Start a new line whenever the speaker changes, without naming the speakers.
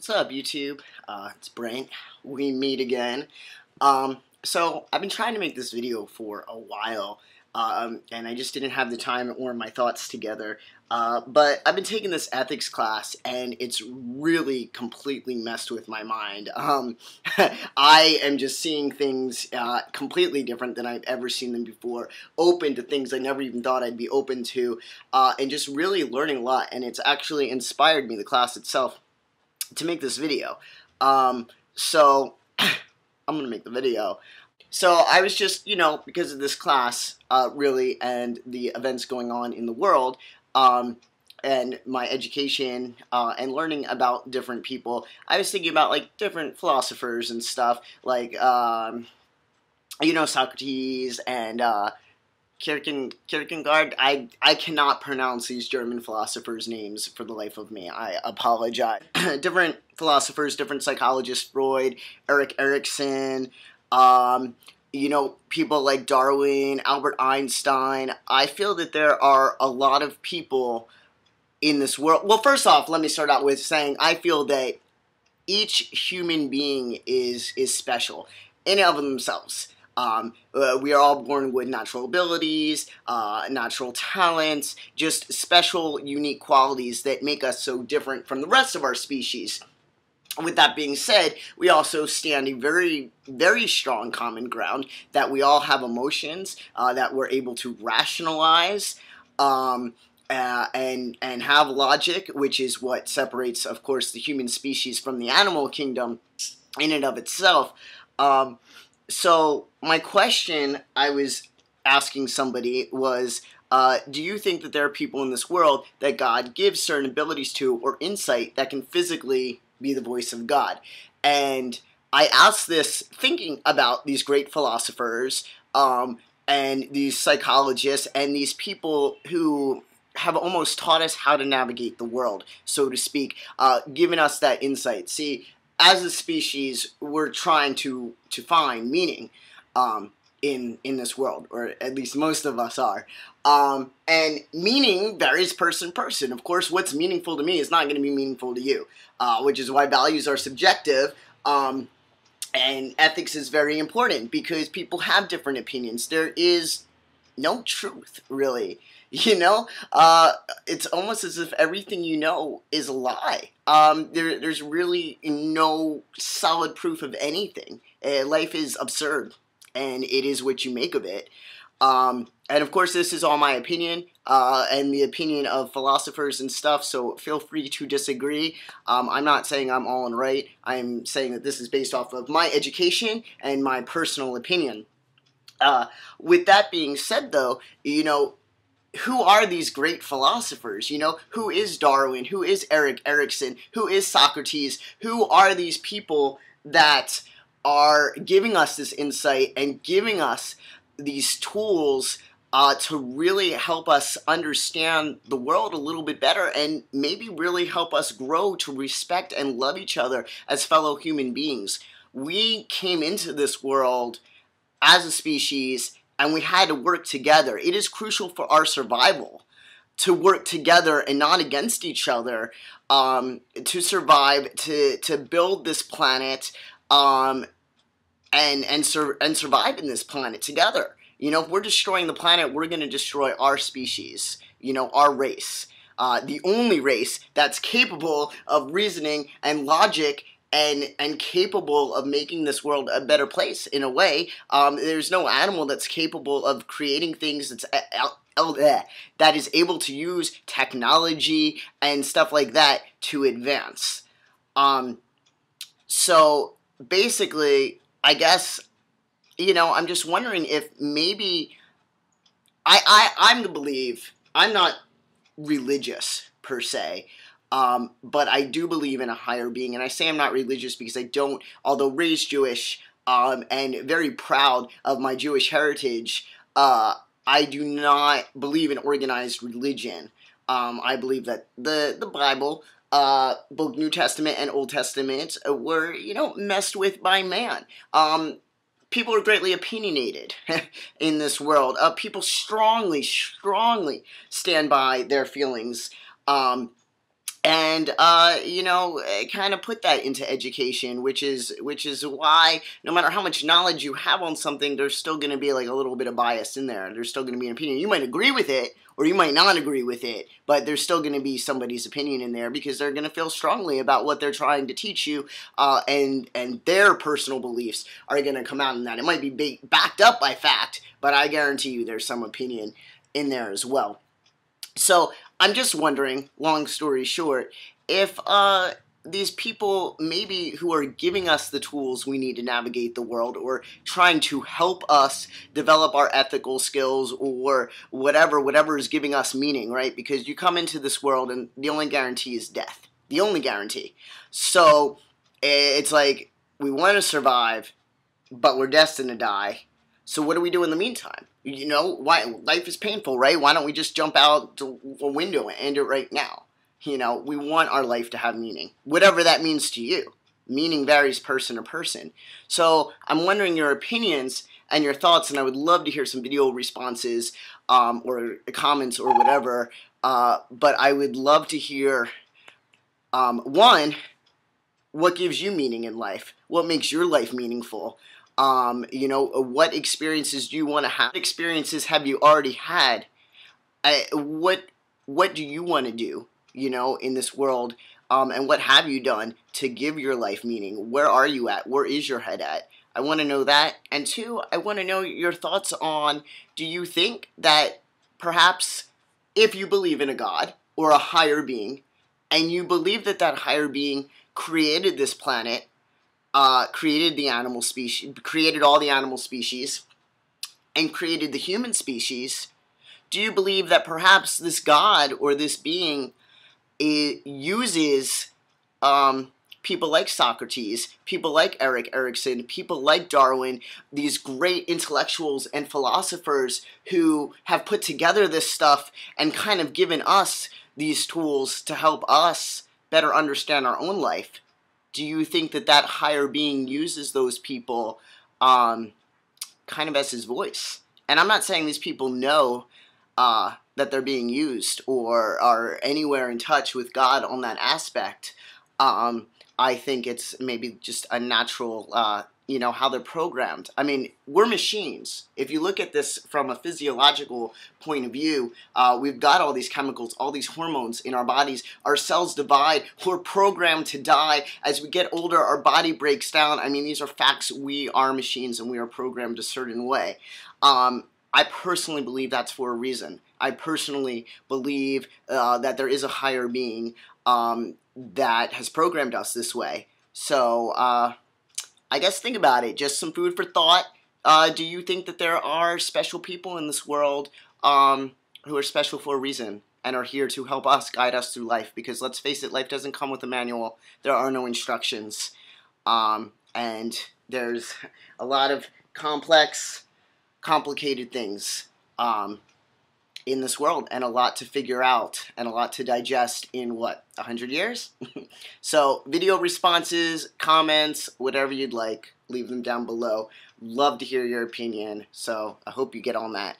What's up, YouTube? It's Brent. We meet again. So I've been trying to make this video for a while, and I just didn't have the time or my thoughts together. But I've been taking this ethics class, and it's really completely messed with my mind. I am just seeing things completely different than I've ever seen them before, open to things I never even thought I'd be open to, and just really learning a lot. And it's actually inspired me, the class itself, to make this video. So I'm gonna make the video. So I was just, because of this class, really, and the events going on in the world, and my education, and learning about different people, I was thinking about, like, different philosophers and stuff, like, Socrates and, Kierkegaard. I cannot pronounce these German philosophers' names for the life of me. I apologize. Different philosophers, different psychologists, Freud, Erik Erikson, people like Darwin, Albert Einstein. I feel that there are a lot of people in this world. Well, first off, let me start out with saying I feel that each human being is special in and of themselves. We are all born with natural abilities, natural talents, just special, unique qualities that make us so different from the rest of our species. With that being said, we also stand a very, very strong common ground that we all have emotions, that we're able to rationalize, and have logic, which is what separates, of course, the human species from the animal kingdom in and of itself. So my question I was asking somebody was, do you think that there are people in this world that God gives certain abilities to or insight that can physically be the voice of God? And I asked this thinking about these great philosophers, and these psychologists and these people who have almost taught us how to navigate the world, so to speak, giving us that insight. See, as a species, we're trying to find meaning in this world, or at least most of us are. And meaning varies person to person. Of course, what's meaningful to me is not going to be meaningful to you, which is why values are subjective, and ethics is very important because people have different opinions. There is no truth, really. It's almost as if everything you know is a lie. There's really no solid proof of anything. Life is absurd, and it is what you make of it. And of course, this is all my opinion, and the opinion of philosophers and stuff, so feel free to disagree. I'm not saying I'm all in right. I'm saying that this is based off of my education and my personal opinion. With that being said, though, who are these great philosophers? Who is Darwin? Who is Erik Erikson? Who is Socrates? Who are these people that are giving us this insight and giving us these tools to really help us understand the world a little bit better, and maybe really help us grow to respect and love each other as fellow human beings? We came into this world as a species, and we had to work together. It is crucial for our survival to work together and not against each other, to survive, to build this planet, and survive in this planet together. If we're destroying the planet, we're going to destroy our species, our race. The only race that's capable of reasoning and logic and capable of making this world a better place in a way. There's no animal that's capable of creating things that is able to use technology and stuff like that to advance. So basically, I guess, I'm just wondering if maybe I'm to believe, I'm not religious per se, but I do believe in a higher being. And I say I'm not religious because I don't, although raised Jewish, and very proud of my Jewish heritage, I do not believe in organized religion. I believe that the Bible, both New Testament and Old Testament, were, messed with by man. People are greatly opinionated in this world. People strongly stand by their feelings. and kind of put that into education, which is why no matter how much knowledge you have on something, there's still going to be like a little bit of bias in there. There's still going to be an opinion. You might agree with it or you might not agree with it, but there's still going to be somebody's opinion in there because they're going to feel strongly about what they're trying to teach you, and their personal beliefs are going to come out in that. It might be backed up by fact, but I guarantee you there's some opinion in there as well. So I'm just wondering, long story short, if these people maybe who are giving us the tools we need to navigate the world, or trying to help us develop our ethical skills, or whatever is giving us meaning, right? Because you come into this world and the only guarantee is death. The only guarantee. So it's like we want to survive, but we're destined to die. So what do we do in the meantime? Why life is painful, right? Why don't we just jump out a window and end it right now? We want our life to have meaning, whatever that means to you. Meaning varies person to person. So I'm wondering your opinions and your thoughts, and I would love to hear some video responses or comments or whatever. But I would love to hear, one, what gives you meaning in life? What makes your life meaningful? What experiences do you want to have? What experiences have you already had? What do you want to do, in this world? And what have you done to give your life meaning? Where are you at? Where is your head at? I want to know that. And two, I want to know your thoughts on, do you think that perhaps if you believe in a God or a higher being, and you believe that that higher being created this planet, created the animal species, created all the animal species, and created the human species, do you believe that perhaps this God or this being uses people like Socrates, people like Erik Erikson, people like Darwin, these great intellectuals and philosophers who have put together this stuff and kind of given us these tools to help us better understand our own life? Do you think that that higher being uses those people kind of as his voice? And I'm not saying these people know that they're being used or are anywhere in touch with God on that aspect. I think it's maybe just a natural, how they're programmed. I mean, we're machines. If you look at this from a physiological point of view, we've got all these chemicals, all these hormones in our bodies. Our cells divide. We're programmed to die. As we get older, our body breaks down. I mean, these are facts. We are machines and we are programmed a certain way. I personally believe that's for a reason. I personally believe that there is a higher being that has programmed us this way. So, I guess think about it. Just some food for thought. Do you think that there are special people in this world who are special for a reason and are here to help us, guide us through life? Because let's face it, life doesn't come with a manual. There are no instructions. And there's a lot of complicated things in this world, and a lot to figure out, and a lot to digest in, 100 years? So, video responses, comments, whatever you'd like, leave them down below. Love to hear your opinion, so I hope you get on that.